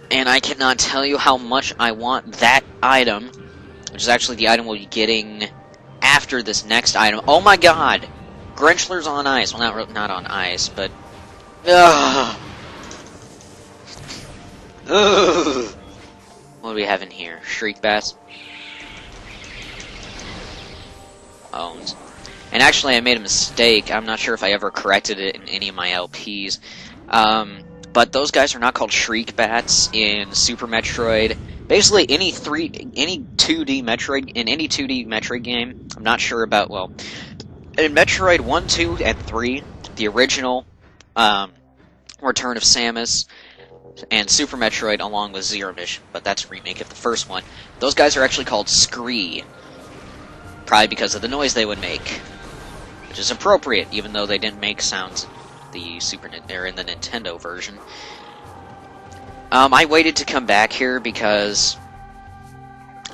And I cannot tell you how much I want that item, which is actually the item we'll be getting after this next item. Oh my god! Grenchlers on ice. Well, not on ice, but... Ugh. Ugh. What do we have in here? Shriek Bats? Owns. And actually, I made a mistake. I'm not sure if I ever corrected it in any of my LPs. But those guys are not called Shriek Bats in Super Metroid. Basically, any 2D Metroid game. I'm not sure about, well, in Metroid 1, 2, and 3, the original Return of Samus, and Super Metroid along with Zero Mission, but that's a remake of the first one. Those guys are actually called Scree, probably because of the noise they would make, which is appropriate, even though they didn't make sounds in the Nintendo version. I waited to come back here because,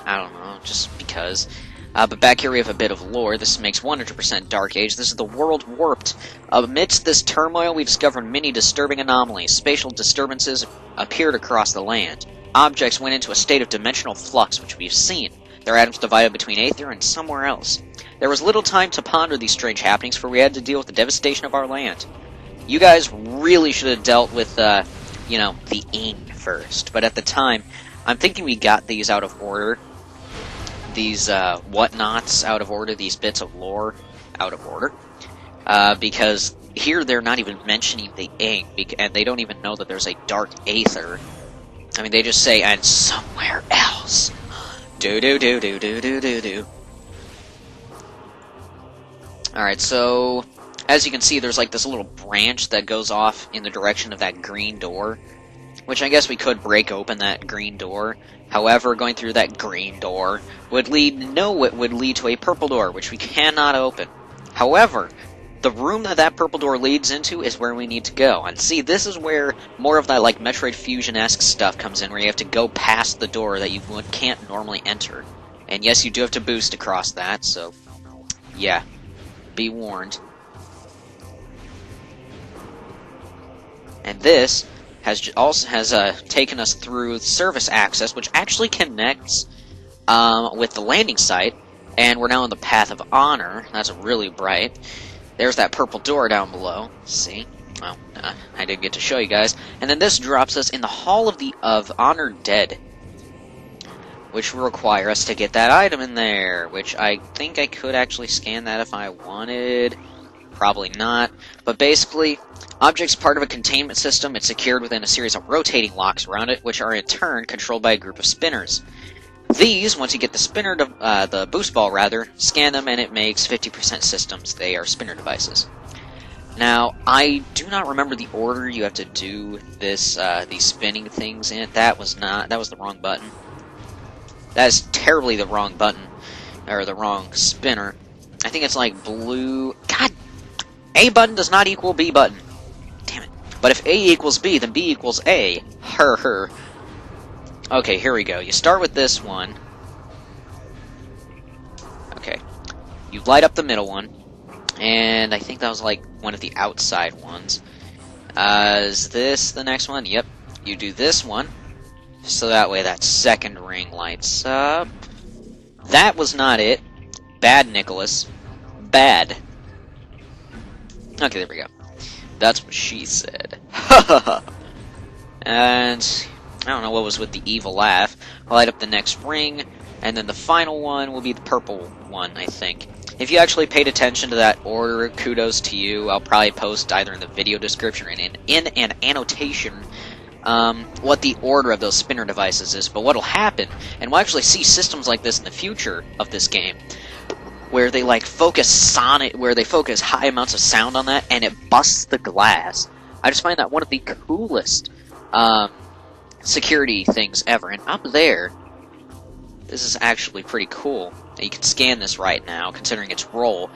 I don't know, just because. But back here we have a bit of lore. This makes 100% Dark Age. This is the world warped. Amidst this turmoil, we discovered many disturbing anomalies. Spatial disturbances appeared across the land. Objects went into a state of dimensional flux, which we've seen. Their atoms divided between Aether and somewhere else. There was little time to ponder these strange happenings, for we had to deal with the devastation of our land. You guys really should have dealt with, you know, the Ing first. But at the time, I'm thinking we got these out of order. These whatnots out of order, these bits of lore out of order. Because here they're not even mentioning the Ing, and they don't even know that there's a dark Aether. I mean, they just say, and somewhere else. Do-do-do-do-do-do-do-do. Alright, so... as you can see, there's like this little branch that goes off in the direction of that green door, which I guess we could break open that green door. However, going through that green door would lead to a purple door, which we cannot open. However, the room that purple door leads into is where we need to go. And see, this is where more of that like Metroid Fusion-esque stuff comes in, where you have to go past the door that you can't normally enter. And yes, you do have to boost across that, so yeah, be warned. And this has taken us through service access, which actually connects with the landing site, and we're now on the Path of Honor. That's really bright. There's that purple door down below. See? Well, I didn't get to show you guys. And then this drops us in the Hall of Honored Dead, which will require us to get that item in there, which I think I could actually scan that if I wanted. Probably not. But basically, object's part of a containment system. It's secured within a series of rotating locks around it, which are in turn controlled by a group of spinners. These, once you get the spinner, the boost ball rather, scan them and it makes 50% systems. They are spinner devices. Now, I do not remember the order you have to do this, these spinning things in. That was the wrong button. That is terribly the wrong button, or the wrong spinner. I think it's like blue. God, A button does not equal B button. Damn it. But if A equals B, then B equals A. Her. Okay, here we go. You start with this one. Okay. You light up the middle one. And I think that was like one of the outside ones. Is this the next one? Yep. You do this one. So that way that second ring lights up. That was not it. Bad, Nicholas. Bad. Okay, there we go. That's what she said. And I don't know what was with the evil laugh. I'll light up the next ring, and then the final one will be the purple one, I think. If you actually paid attention to that order, kudos to you. I'll probably post either in the video description or in an annotation what the order of those spinner devices is. But what'll happen, and we'll actually see systems like this in the future of this game, where they like focus high amounts of sound on that, and it busts the glass. I just find that one of the coolest security things ever. And up there, this is actually pretty cool. You can scan this right now, considering its role.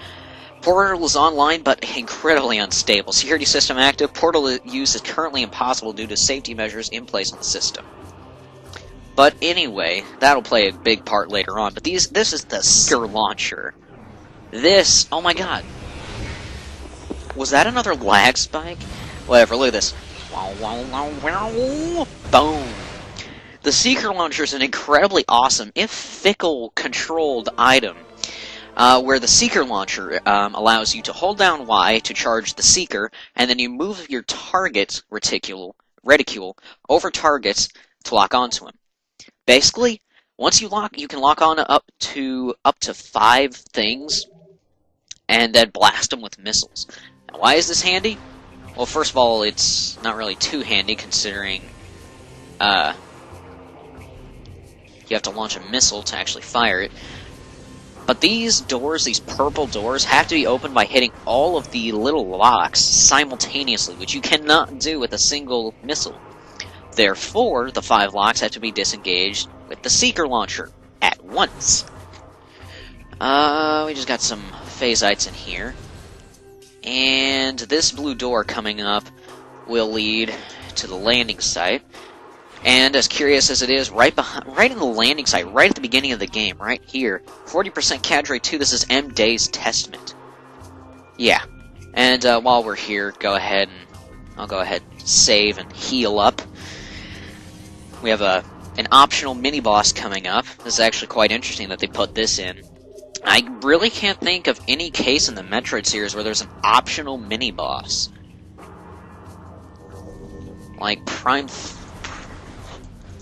Portal is online, but incredibly unstable. Security system active. Portal use is currently impossible due to safety measures in place on the system. But anyway, that'll play a big part later on. But this is the Seeker launcher. This, oh my god. Was that another lag spike? Whatever, look at this. Boom. The Seeker Launcher is an incredibly awesome, if fickle, controlled item, where the Seeker Launcher allows you to hold down Y to charge the Seeker, and then you move your target reticule over targets to lock onto him. Basically, once you lock, you can lock on up to 5 things, and then blast them with missiles. Now, why is this handy? Well, first of all, it's not really too handy considering you have to launch a missile to actually fire it. But these doors, these purple doors, have to be opened by hitting all of the little locks simultaneously, which you cannot do with a single missile. Therefore, the 5 locks have to be disengaged with the Seeker Launcher at once. We just got some phasites in here. And this blue door coming up will lead to the landing site. And as curious as it is, right in the landing site, right at the beginning of the game, right here, 40% cadre 2, this is M. Day's Testament. Yeah. And while we're here, I'll go ahead and save and heal up. We have an optional mini-boss coming up. This is actually quite interesting that they put this in. I really can't think of any case in the Metroid series where there's an optional mini-boss. Like,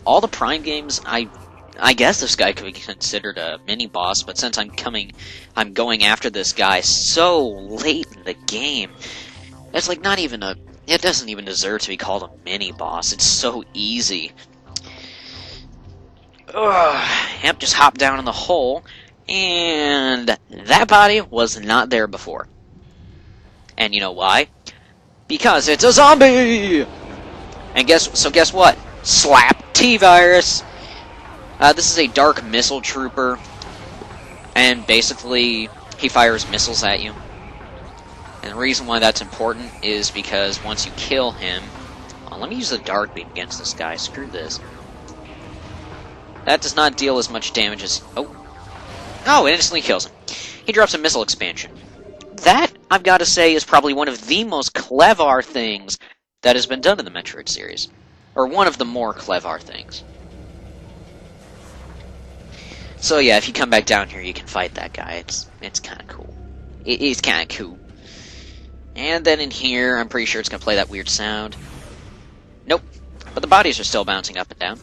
all the Prime games, I guess this guy could be considered a mini-boss, but since I'm going after this guy so late in the game, it's like not even it doesn't even deserve to be called a mini-boss. It's so easy. Yep, just hop down in the hole, and that body was not there before. And you know why? Because it's a zombie! And guess what? Slap T-Virus! This is a dark missile trooper, and basically, he fires missiles at you. And the reason why that's important is because once you kill him... Well, let me use the dark beam against this guy. Screw this. That does not deal as much damage as... Oh, it instantly kills him. He drops a missile expansion. That, I've got to say, is probably one of the most clever things that has been done in the Metroid series. Or one of the more clever things. So yeah, if you come back down here, you can fight that guy. It's kind of cool. It's kind of cool. And then in here, I'm pretty sure it's going to play that weird sound. Nope. But the bodies are still bouncing up and down.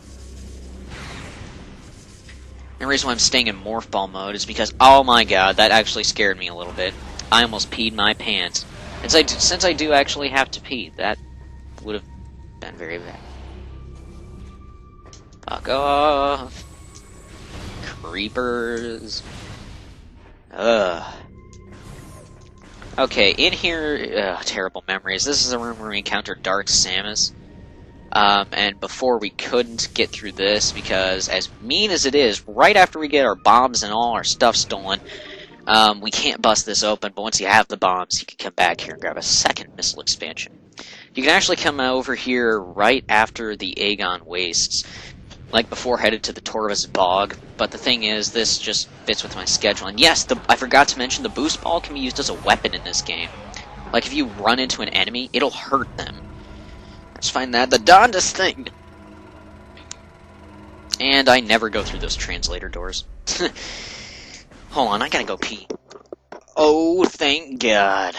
And the reason why I'm staying in Morph Ball mode is because, oh my god, that actually scared me a little bit. I almost peed my pants. And since I do actually have to pee, that would have been very bad. Fuck off. Creepers. Ugh. Okay, in here, terrible memories. This is the room where we encountered Dark Samus. And before we couldn't get through this, because as mean as it is, right after we get our bombs and all our stuff stolen, we can't bust this open, but once you have the bombs, you can come back here and grab a second missile expansion. You can actually come over here right after the Agon Wastes, like before headed to the Torvus Bog, but the thing is, this just fits with my schedule. And yes, I forgot to mention, the boost ball can be used as a weapon in this game. Like, if you run into an enemy, it'll hurt them. I just find that the darndest thing. And I never go through those translator doors. Hold on, I gotta go pee. Oh, thank God.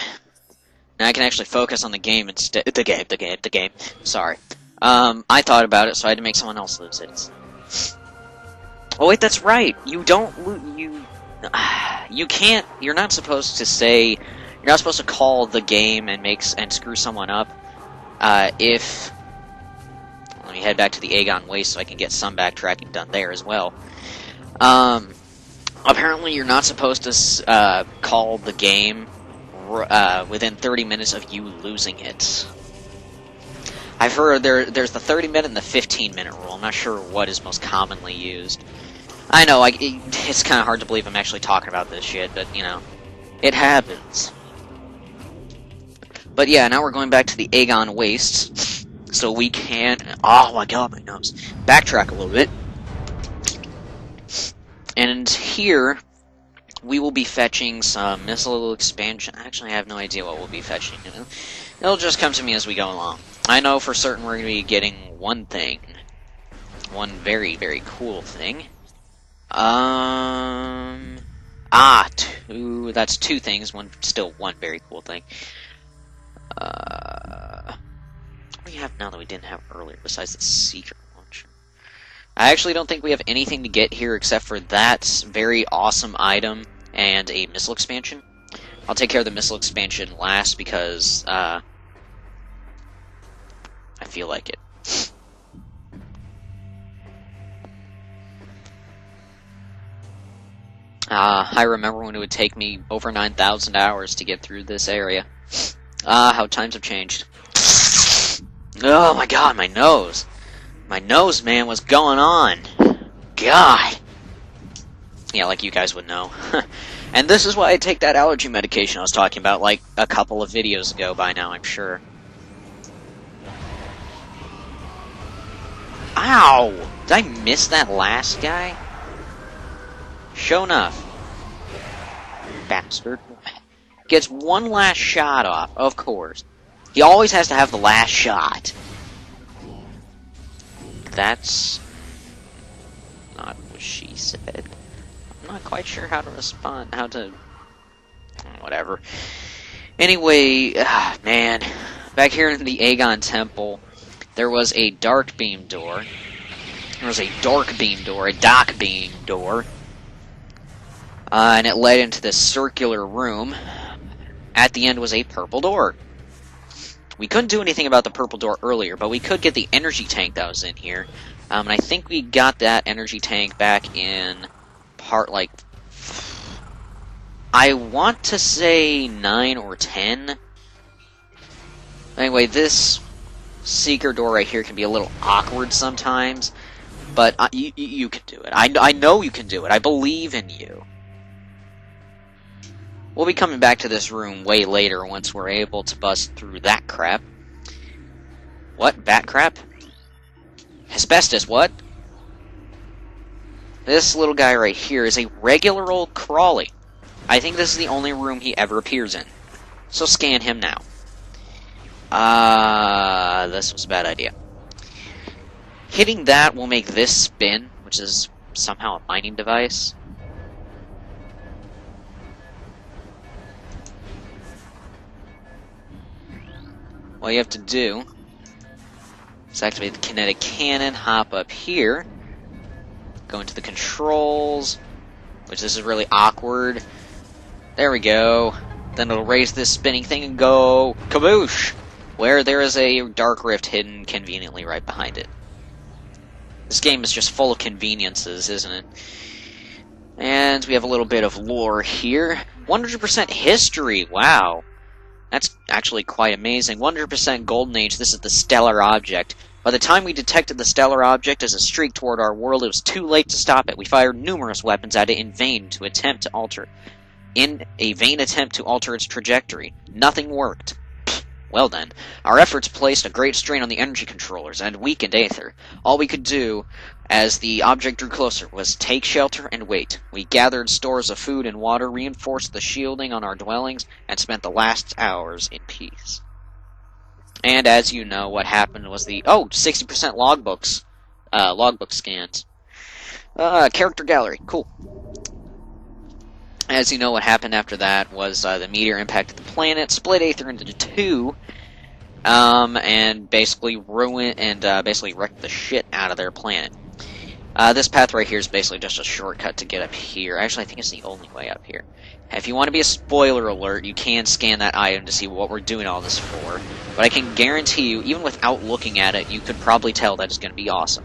Now I can actually focus on the game instead. The game. Sorry. I thought about it, so I had to make someone else lose it. Oh wait, that's right. You don't you can't. You're not supposed to say. You're not supposed to call the game and screw someone up. If let me head back to the Agon Waste so I can get some backtracking done there as well. Apparently, you're not supposed to call the game within 30 minutes of you losing it. I've heard there's the 30-minute and the 15-minute rule. I'm not sure what is most commonly used. I know, it's kind of hard to believe I'm actually talking about this shit, but, you know, it happens. But yeah, now we're going back to the Agon Wastes, so we can... Oh my god, my nose. Backtrack a little bit. And here, we will be fetching some missile expansion. Actually, I have no idea what we'll be fetching. It'll just come to me as we go along. I know for certain we're going to be getting one thing. one very, very cool thing. That's two things. Still one very cool thing. What do we have now that we didn't have earlier besides the secret launcher? I actually don't think we have anything to get here except for that very awesome item and a missile expansion. I'll take care of the missile expansion last because, I feel like it. I remember when it would take me over 9,000 hours to get through this area. How times have changed. Oh my god, my nose. My nose, man, what's going on? God. Yeah, like you guys would know. And this is why I take that allergy medication I was talking about, like, a couple of videos ago by now, I'm sure. Ow! Did I miss that last guy? Sure enough. Bastard. Gets one last shot off, of course. He always has to have the last shot. That's not what she said. I'm not quite sure how to respond, whatever. Anyway, man, back here in the Agon Temple, there was a dark beam door. There was a dark beam door, a dark beam door. And it led into this circular room. At the end was a purple door. We couldn't do anything about the purple door earlier, but we could get the energy tank that was in here. And I think we got that energy tank back in part, like, I want to say 9 or 10. Anyway, this seeker door right here can be a little awkward sometimes, but you can do it. I know you can do it. I believe in you. We'll be coming back to this room way later once we're able to bust through that crap. What? Bat crap? Asbestos, what? This little guy right here is a regular old Crawley. I think this is the only room he ever appears in. So scan him now. This was a bad idea. Hitting that will make this spin, which is somehow a mining device. All you have to do is activate the kinetic cannon, hop up here, go into the controls, which this is really awkward. There we go. Then it'll raise this spinning thing and go kaboosh, where there is a dark rift hidden conveniently right behind it. This game is just full of conveniences, isn't it? And we have a little bit of lore here. 100% history, wow. That's actually quite amazing. 100% Golden Age, this is the stellar object. By the time we detected the stellar object as a streak toward our world, it was too late to stop it. We fired numerous weapons at it in a vain attempt to alter its trajectory. Nothing worked. Well then, our efforts placed a great strain on the energy controllers and weakened Aether. All we could do, as the object drew closer, was take shelter and wait. We gathered stores of food and water, reinforced the shielding on our dwellings, and spent the last hours in peace. And as you know, what happened was 60% logbooks. Logbook scans. Character gallery, cool. As you know, what happened after that was the meteor impacted the planet, split Aether into two, and basically basically wrecked the shit out of their planet. This path right here is basically just a shortcut to get up here. Actually, I think it's the only way up here. If you want to be a spoiler alert, you can scan that item to see what we're doing all this for. But I can guarantee you, even without looking at it, you could probably tell that it's going to be awesome.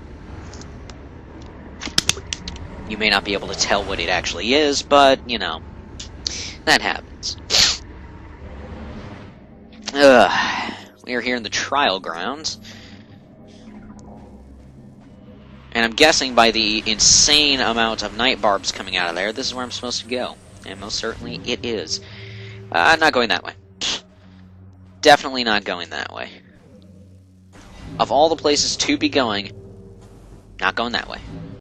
You may not be able to tell what it actually is, but, you know, that happens. We are here in the trial grounds. And I'm guessing by the insane amount of night barbs coming out of there, this is where I'm supposed to go. And most certainly it is. Not going that way. Definitely not going that way. Of all the places to be going, not going that way.